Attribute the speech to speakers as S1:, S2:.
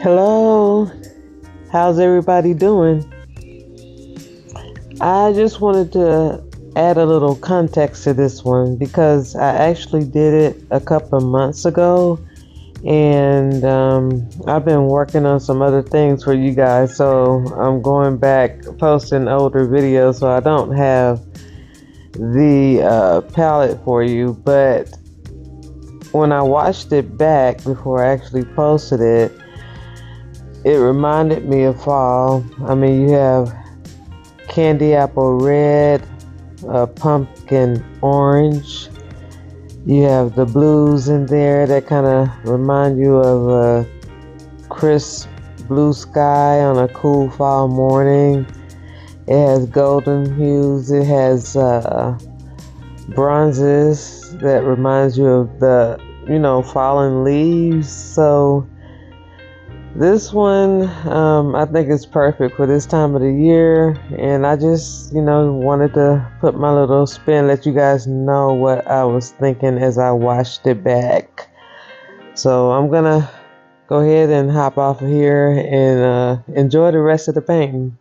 S1: Hello, how's everybody doing? I just wanted to add a little context to this one because I actually did it a couple of months ago, and I've been working on some other things for you guys, so I'm going back posting older videos, so I don't have the palette for you. But when I watched it back before I actually posted it, it reminded me of fall. I mean, you have candy apple red, pumpkin orange. You have the blues in there that kind of remind you of a crisp blue sky on a cool fall morning. It has golden hues. It has bronzes that reminds you of the, fallen leaves. So this one, I think is perfect for this time of the year, and I just, wanted to put my little spin, let you guys know what I was thinking as I watched it back. So I'm gonna go ahead and hop off of here and enjoy the rest of the painting.